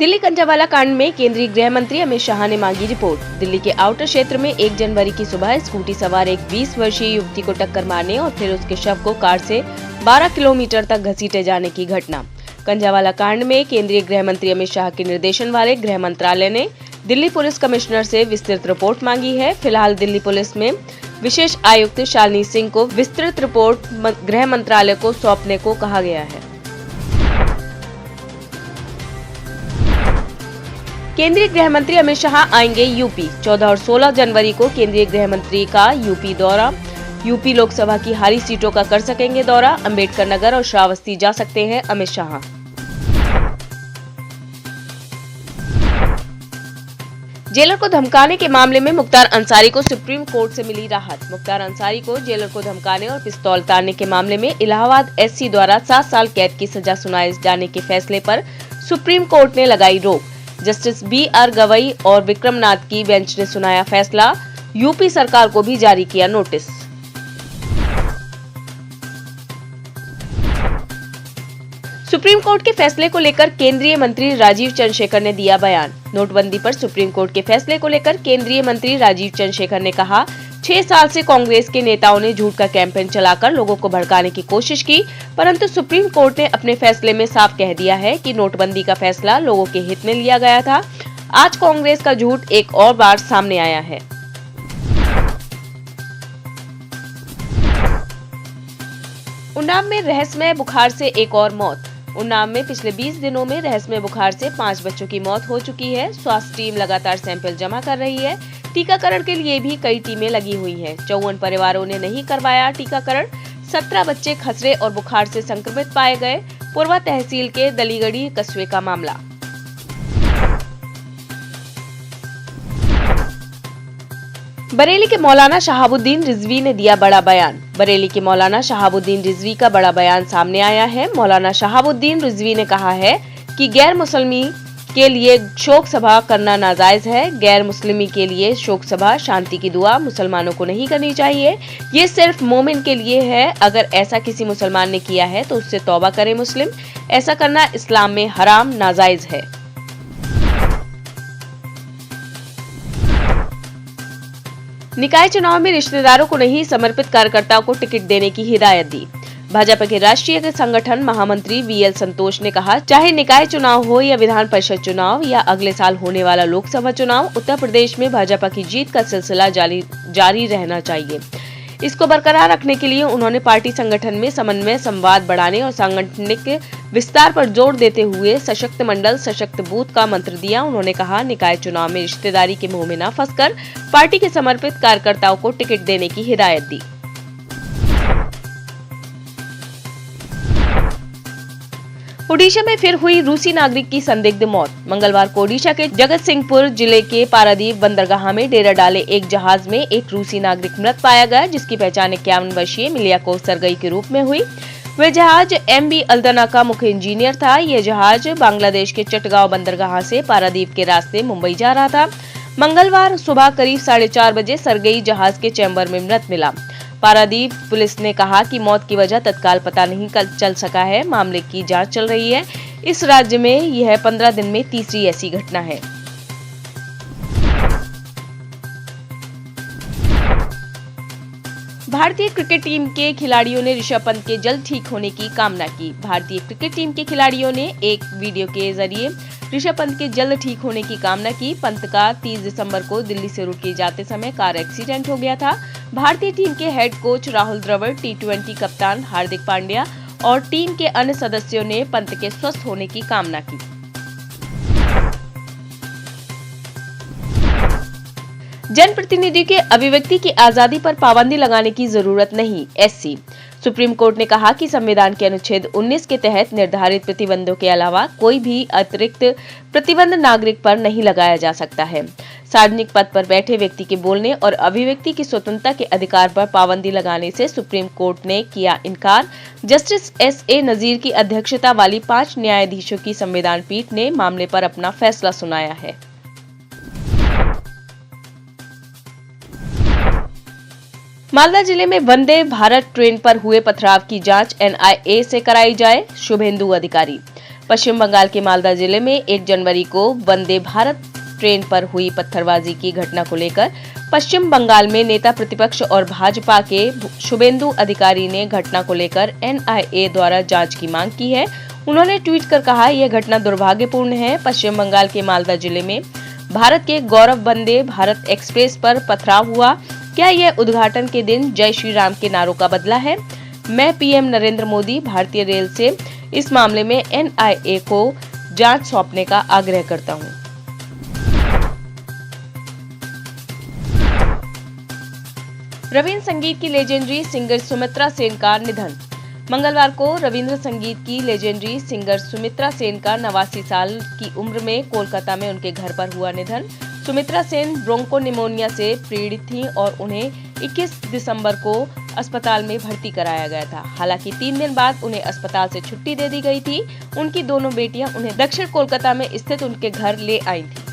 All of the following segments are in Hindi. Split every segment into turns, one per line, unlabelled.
दिल्ली कंजावाला कांड में केंद्रीय गृह मंत्री अमित शाह ने मांगी रिपोर्ट। दिल्ली के आउटर क्षेत्र में 1 जनवरी की सुबह स्कूटी सवार एक 20 वर्षीय युवती को टक्कर मारने और फिर उसके शव को कार से 12 किलोमीटर तक घसीटे जाने की घटना। कंजावाला कांड में केंद्रीय गृह मंत्री अमित शाह के निर्देशन वाले गृह मंत्रालय ने दिल्ली पुलिस कमिश्नर से विस्तृत रिपोर्ट मांगी है। फिलहाल दिल्ली पुलिस में विशेष आयुक्त शालिनी सिंह को विस्तृत रिपोर्ट गृह मंत्रालय को सौंपने को कहा गया है। केंद्रीय गृह मंत्री अमित शाह आएंगे यूपी। 14 और 16 जनवरी को केंद्रीय गृह मंत्री का यूपी दौरा। यूपी लोकसभा की हारी सीटों का कर सकेंगे दौरा। अंबेडकर नगर और श्रावस्ती जा सकते हैं अमित शाह। जेलर को धमकाने के मामले में मुख्तार अंसारी को सुप्रीम कोर्ट से मिली राहत। मुख्तार अंसारी को जेलर को धमकाने और पिस्तौल तानने के मामले में इलाहाबाद एससी द्वारा 7 साल कैद की सजा सुनाए जाने के फैसले पर सुप्रीम कोर्ट ने लगाई रोक। जस्टिस BR गवई और विक्रम नाथ की बेंच ने सुनाया फैसला। यूपी सरकार को भी जारी किया नोटिस। सुप्रीम कोर्ट के फैसले को लेकर केंद्रीय मंत्री राजीव चंद्रशेखर ने दिया बयान। नोटबंदी पर सुप्रीम कोर्ट के फैसले को लेकर केंद्रीय मंत्री राजीव चंद्रशेखर ने कहा, 6 साल से कांग्रेस के नेताओं ने झूठ का कैंपेन चलाकर लोगों को भड़काने की कोशिश की, परंतु सुप्रीम कोर्ट ने अपने फैसले में साफ कह दिया है कि नोटबंदी का फैसला लोगों के हित में लिया गया था। आज कांग्रेस का झूठ एक और बार सामने आया है। उन्नाव में रहस्यमय बुखार से एक और मौत। उन्नाव में पिछले 20 दिनों में रहस्यमय बुखार से 5 बच्चों की मौत हो चुकी है। स्वास्थ्य टीम लगातार सैंपल जमा कर रही है। टीकाकरण के लिए भी कई टीमें लगी हुई हैं। 54 परिवारों ने नहीं करवाया टीकाकरण। 17 बच्चे खसरे और बुखार से संक्रमित पाए गए। पूर्वा तहसील के दलीगढ़ी कस्बे का मामला। बरेली के मौलाना शहाबुद्दीन रिजवी ने दिया बड़ा बयान। बरेली के मौलाना शहाबुद्दीन रिजवी का बड़ा बयान सामने आया है। मौलाना शहाबुद्दीन रिजवी ने कहा है कि गैर मुसलमी के लिए शोक सभा करना नाजायज है। गैर मुस्लिमी के लिए शोक सभा, शांति की दुआ मुसलमानों को नहीं करनी चाहिए। ये सिर्फ मोमिन के लिए है। अगर ऐसा किसी मुसलमान ने किया है तो उससे तौबा करे मुस्लिम। ऐसा करना इस्लाम में हराम नाजायज है। निकाय चुनाव में रिश्तेदारों को नहीं समर्पित कार्यकर्ताओं को टिकट देने की हिदायत दी। भाजपा के राष्ट्रीय संगठन महामंत्री VL संतोष ने कहा, चाहे निकाय चुनाव हो या विधान परिषद चुनाव या अगले साल होने वाला लोकसभा चुनाव, उत्तर प्रदेश में भाजपा की जीत का सिलसिला जारी रहना चाहिए। इसको बरकरार रखने के लिए उन्होंने पार्टी संगठन में समन्वय, संवाद बढ़ाने और सांगठनिक विस्तार पर जोर देते हुए सशक्त मंडल, सशक्त बूथ का मंत्र दिया। उन्होंने कहा, निकाय चुनाव में रिश्तेदारी के मोह में न फंसकर पार्टी के समर्पित कार्यकर्ताओं को टिकट देने की हिदायत दी। ओडिशा में फिर हुई रूसी नागरिक की संदिग्ध मौत। मंगलवार को ओडिशा के जगत सिंहपुर जिले के पारादीप बंदरगाह में डेरा डाले एक जहाज में एक रूसी नागरिक मृत पाया गया, जिसकी पहचान 51 वर्षीय मिलियाकोव सरगई के रूप में हुई। वह जहाज MV अल्दना का मुख्य इंजीनियर था। यह जहाज बांग्लादेश के चटगांव बंदरगाह से पारादीप के रास्ते मुंबई जा रहा था। मंगलवार सुबह करीब 4:30 बजे सरगई जहाज के चैम्बर में मृत मिला। पारादीप पुलिस ने कहा कि मौत की वजह तत्काल पता नहीं चल सका है। मामले की जांच चल रही है। इस राज्य में यह 15 दिन में तीसरी ऐसी घटना है। भारतीय क्रिकेट टीम के खिलाड़ियों ने ऋषभ पंत के जल्द ठीक होने की कामना की। भारतीय क्रिकेट टीम के खिलाड़ियों ने एक वीडियो के जरिए ऋषभ पंत के जल्द ठीक होने की कामना की। पंत का 30 दिसंबर को दिल्ली से रुड़की जाते समय कार एक्सीडेंट हो गया था। भारतीय टीम के head coach Rahul Dravid, T20 कप्तान हार्दिक पांड्या और टीम के अन्य सदस्यों ने पंत के स्वस्थ होने की कामना की। जनप्रतिनिधि के अभिव्यक्ति की आजादी पर पाबंदी लगाने की जरूरत नहीं, SC। सुप्रीम कोर्ट ने कहा कि संविधान के अनुच्छेद 19 के तहत निर्धारित प्रतिबंधों के अलावा कोई भी अतिरिक्त प्रतिबंध नागरिक पर नहीं लगाया जा सकता है। सार्वजनिक पद पर बैठे व्यक्ति के बोलने और अभिव्यक्ति की स्वतंत्रता के अधिकार पर पाबंदी लगाने से सुप्रीम कोर्ट ने किया इनकार। जस्टिस SA नजीर की अध्यक्षता वाली 5 न्यायाधीशों की संविधान पीठ ने मामले पर अपना फैसला सुनाया है। मालदा जिले में वंदे भारत ट्रेन पर हुए पथराव की जांच NIA से कराई जाए, शुभेंदु अधिकारी। पश्चिम बंगाल के मालदा जिले में 1 जनवरी को वंदे भारत ट्रेन पर हुई पत्थरबाजी की घटना को लेकर पश्चिम बंगाल में नेता प्रतिपक्ष और भाजपा के शुभेंदु अधिकारी ने घटना को लेकर NIA द्वारा जांच की मांग की है। उन्होंने ट्वीट कर कहा, यह घटना दुर्भाग्यपूर्ण है। पश्चिम बंगाल के मालदा जिले में भारत के गौरव वंदे भारत एक्सप्रेस पर पथराव हुआ। क्या यह उद्घाटन के दिन जय श्री राम के नारों का बदला है? मैं PM नरेंद्र मोदी भारतीय रेल से इस मामले में NIA को जांच सौंपने का आग्रह करता हूं। रवींद्र संगीत की लेजेंडरी सिंगर सुमित्रा सेन का निधन। मंगलवार को रविंद्र संगीत की लेजेंडरी सिंगर सुमित्रा सेन का 89 साल की उम्र में कोलकाता में उनके घर पर हुआ निधन। सुमित्रा सेन ब्रोंकोनिमोनिया से पीड़ित थीं और उन्हें 21 दिसंबर को अस्पताल में भर्ती कराया गया था। हालांकि 3 दिन बाद उन्हें अस्पताल से छुट्टी दे दी गई थी। उनकी दोनों बेटियां उन्हें दक्षिण कोलकाता में स्थित उनके घर ले आई थी।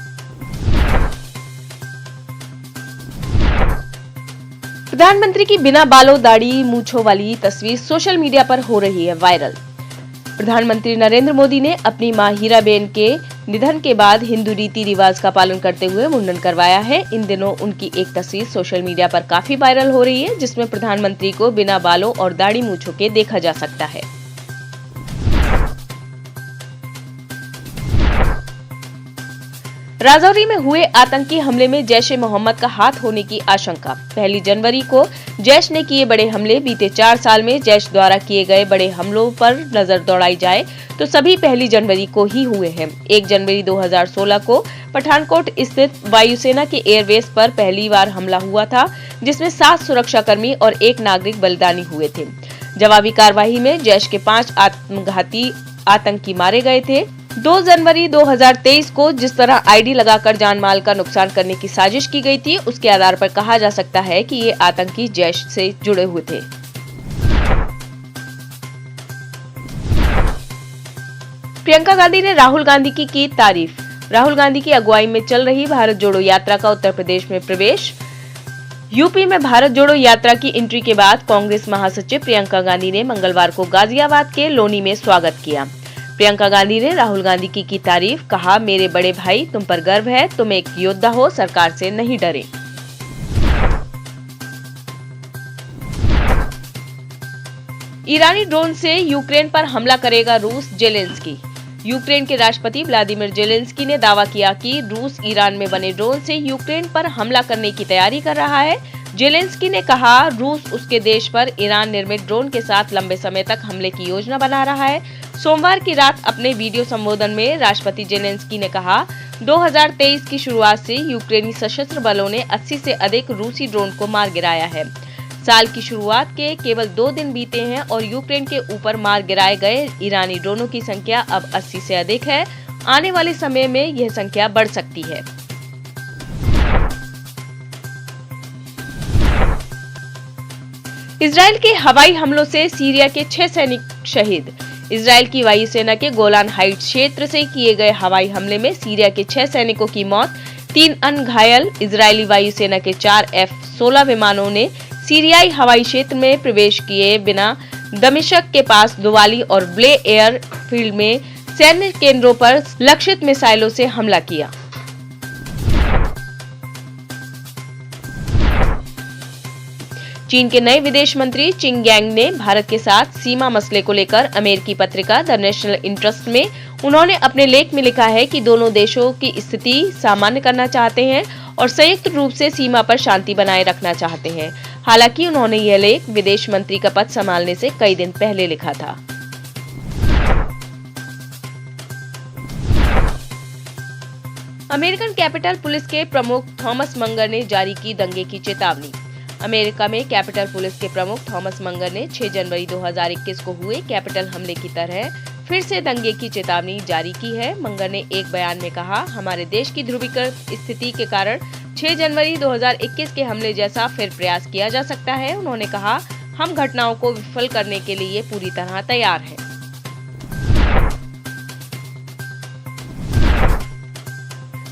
प्रधानमंत्री की बिना बालों दाढ़ी मूंछों वाली तस्वीर सोशल मीडिया पर हो रही है वायरल। प्रधानमंत्री नरेंद्र मोदी ने अपनी मां हीराबेन के निधन के बाद हिंदू रीति रिवाज का पालन करते हुए मुंडन करवाया है। इन दिनों उनकी एक तस्वीर सोशल मीडिया पर काफी वायरल हो रही है, जिसमें प्रधानमंत्री को बिना बालों और दाढ़ी मूंछों के देखा जा सकता है। राजौरी में हुए आतंकी हमले में जैश-ए-मोहम्मद का हाथ होने की आशंका। 1 जनवरी को जैश ने किए बड़े हमले। बीते 4 साल में जैश द्वारा किए गए बड़े हमलों पर नजर दौड़ाई जाए तो सभी 1 जनवरी को ही हुए हैं। 1 जनवरी 2016 को पठानकोट स्थित वायुसेना के एयरबेस पर पहली बार हमला हुआ था, जिसमें 7 सुरक्षाकर्मी और 1 नागरिक बलिदानी हुए थे। जवाबी कार्रवाई में जैश के 5 आत्मघाती आतंकी मारे गए थे। 2 जनवरी 2023 को जिस तरह आईडी लगाकर जान माल का नुकसान करने की साजिश की गई थी, उसके आधार पर कहा जा सकता है कि ये आतंकी जैश से जुड़े हुए थे। प्रियंका गांधी ने राहुल गांधी की तारीफ। राहुल गांधी की अगुवाई में चल रही भारत जोड़ो यात्रा का उत्तर प्रदेश में प्रवेश। यूपी में भारत जोड़ो यात्रा की एंट्री के बाद कांग्रेस महासचिव प्रियंका गांधी ने मंगलवार को गाजियाबाद के लोनी में स्वागत किया। प्रियंका गांधी ने राहुल गांधी की तारीफ, कहा, मेरे बड़े भाई, तुम पर गर्व है, तुम एक योद्धा हो, सरकार से नहीं डरे। ईरानी ड्रोन से यूक्रेन पर हमला करेगा रूस, जेलेंस्की। यूक्रेन के राष्ट्रपति व्लादिमीर जेलेंस्की ने दावा किया कि रूस ईरान में बने ड्रोन से यूक्रेन पर हमला करने की तैयारी कर रहा है। जेलेंस्की ने कहा, रूस उसके देश पर ईरान निर्मित ड्रोन के साथ लंबे समय तक हमले की योजना बना रहा है। सोमवार की रात अपने वीडियो संबोधन में राष्ट्रपति जेलेंस्की ने कहा, 2023 की शुरुआत से यूक्रेनी सशस्त्र बलों ने 80 से अधिक रूसी ड्रोन को मार गिराया है। साल की शुरुआत के केवल 2 दिन बीते हैं और यूक्रेन के ऊपर मार गिराए गए ईरानी ड्रोनों की संख्या अब 80 से अधिक है। आने वाले समय में यह संख्या बढ़ सकती है। इजरायल के हवाई हमलों से सीरिया के 6 सैनिक शहीद। इजरायल की वायुसेना के गोलान हाइट्स क्षेत्र से किए गए हवाई हमले में सीरिया के 6 सैनिकों की मौत, 3 अन्य घायल। इजरायली वायुसेना के 4 F-16 विमानों ने सीरियाई हवाई क्षेत्र में प्रवेश किए बिना दमिश्क के पास दुवाली और ब्ले एयर फील्ड में सैन्य केंद्रों पर लक्षित मिसाइलों से हमला किया। चीन के नए विदेश मंत्री चिंग यांग ने भारत के साथ सीमा मसले को लेकर अमेरिकी पत्रिका द नेशनल इंटरेस्ट में उन्होंने अपने लेख में लिखा है कि दोनों देशों की स्थिति सामान्य करना चाहते हैं और संयुक्त रूप से सीमा पर शांति बनाए रखना चाहते हैं। हालांकि उन्होंने यह लेख विदेश मंत्री का पद संभालने से कई दिन पहले लिखा था। अमेरिकन कैपिटल पुलिस के प्रमुख थॉमस मंगर ने जारी की दंगे की चेतावनी। अमेरिका में कैपिटल पुलिस के प्रमुख थॉमस मंगर ने 6 जनवरी 2021 को हुए कैपिटल हमले की तरह फिर से दंगे की चेतावनी जारी की है। मंगर ने एक बयान में कहा, हमारे देश की ध्रुवीकृत स्थिति के कारण 6 जनवरी 2021 के हमले जैसा फिर प्रयास किया जा सकता है। उन्होंने कहा, हम घटनाओं को विफल करने के लिए पूरी तरह तैयार हैं।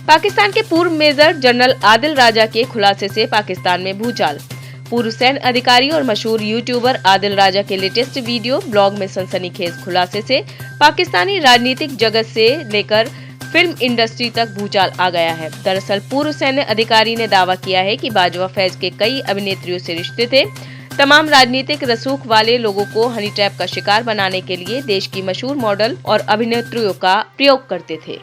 पाकिस्तान के पूर्व मेजर जनरल आदिल राजा के खुलासे से पाकिस्तान में भूचाल। पूर्व सैन्य अधिकारी और मशहूर यूट्यूबर आदिल राजा के लेटेस्ट वीडियो ब्लॉग में सनसनीखेज खुलासे से पाकिस्तानी राजनीतिक जगत से लेकर फिल्म इंडस्ट्री तक भूचाल आ गया है। दरअसल पूर्व सैन्य अधिकारी ने दावा किया है कि बाजवा फैज के कई अभिनेत्रियों से रिश्ते थे। तमाम राजनीतिक रसूख वाले लोगों को हनी ट्रैप का शिकार बनाने के लिए देश की मशहूर मॉडल और अभिनेत्रियों का प्रयोग करते थे।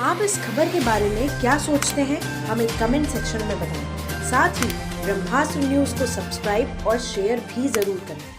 आप इस खबर के बारे में क्या सोचते हैं, हमें कमेंट सेक्शन में बताएं। साथ ही ब्रह्मास्त्र न्यूज को सब्सक्राइब और शेयर भी जरूर करें।